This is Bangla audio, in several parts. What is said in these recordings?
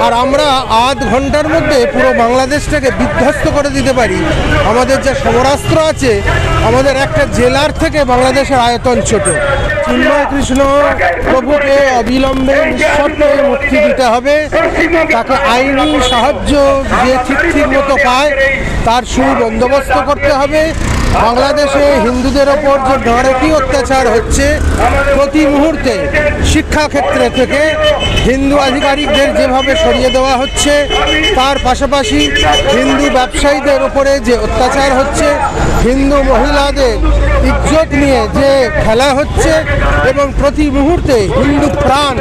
আর আমরা আধ ঘন্টার মধ্যে পুরো বাংলাদেশটাকে বিধ্বস্ত করে দিতে পারি। আমাদের যে সমরাস্ত্র আছে, আমাদের একটা জেলার থেকে বাংলাদেশের আয়তন ছোট। চিন্ময় কৃষ্ণ প্রভুকে অবিলম্বে নিঃশর্তে মুক্তি দিতে হবে। তাকে আইনি সাহায্য যে ঠিক মতো পায় তার সুবন্দোবস্ত করতে হবে। বাংলাদেশে হিন্দুদের ওপর যে নারকীয় অত্যাচার হচ্ছে, প্রতি মুহূর্তে শিক্ষাক্ষেত্রে থেকে হিন্দু আধিকারিকদের যেভাবে সরিয়ে দেওয়া হচ্ছে, তার পাশাপাশি হিন্দু ব্যবসায়ীদের উপরে যে অত্যাচার হচ্ছে, হিন্দু মহিলাদের ইজ্জত নিয়ে যে খেলা হচ্ছে এবং প্রতি মুহূর্তে হিন্দু প্রাণ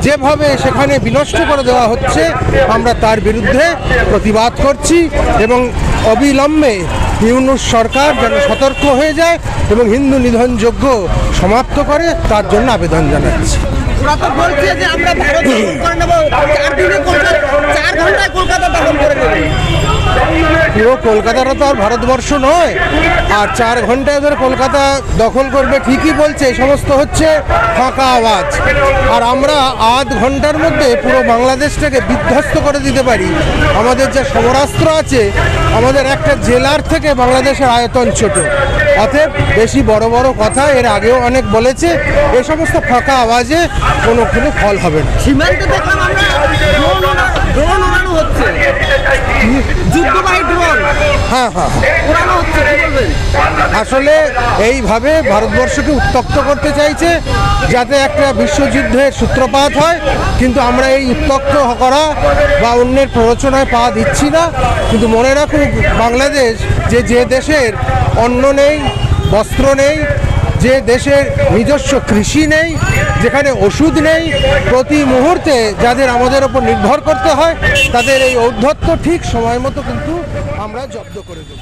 যেভাবে সেখানে বিনষ্ট করে দেওয়া হচ্ছে, আমরা তার বিরুদ্ধে প্রতিবাদ করছি এবং অবিলম্বে ইউনূস সরকার যেন সতর্ক হয়ে যায় এবং হিন্দু নিধনযজ্ঞ সমাপ্ত করে তার জন্য আবেদন জানাচ্ছি। ওরা তো বলছে যে আমরা ভারত দখল করে নেব, 4 দিনে 4 ঘন্টায় কলকাতা দখল করে নেব। পুরো কলকাতাটা তো আর ভারতবর্ষ নয়, আর 4 ঘন্টায় ধরে কলকাতা দখল করবে ঠিকই বলছে, এই সমস্ত হচ্ছে ফাঁকা আওয়াজ। আর আমরা আধ ঘন্টার মধ্যে পুরো বাংলাদেশটাকে বিধ্বস্ত করে দিতে পারি। আমাদের যে সমরাস্ত্র আছে, আমাদের একটা জেলার থেকে বাংলাদেশের আয়তন ছোট। অতএব বেশি বড় বড় কথা এর আগেও অনেক বলেছে, এই সমস্ত ফাঁকা আওয়াজে কোনো ফল হবে না। সীমান্তে দেখলাম আমরা ড্রোন উড়ানো হচ্ছে, যুদ্ধবাহী ড্রোন হ্যাঁ উড়ানো হচ্ছে, কি বলবেন? আসলে এইভাবে ভারতবর্ষকে উত্তপ্ত করতে চাইছে যাতে একটা বিশ্বযুদ্ধের সূত্রপাত হয়, কিন্তু আমরা এই উত্তপ্ত করা বা অন্যের প্ররোচনায় পা দিচ্ছি না। কিন্তু মনে রাখুক বাংলাদেশ যে দেশের অন্ন নেই, বস্ত্র নেই, যে দেশের নিজস্ব কৃষি নেই, যেখানে ওষুধ নেই, প্রতি মুহূর্তে যাদের আমাদের ওপর নির্ভর করতে হয়, তাদের এই ঔদ্ধত্য ঠিক সময় মতো কিন্তু আমরা জব্দ করে দেব।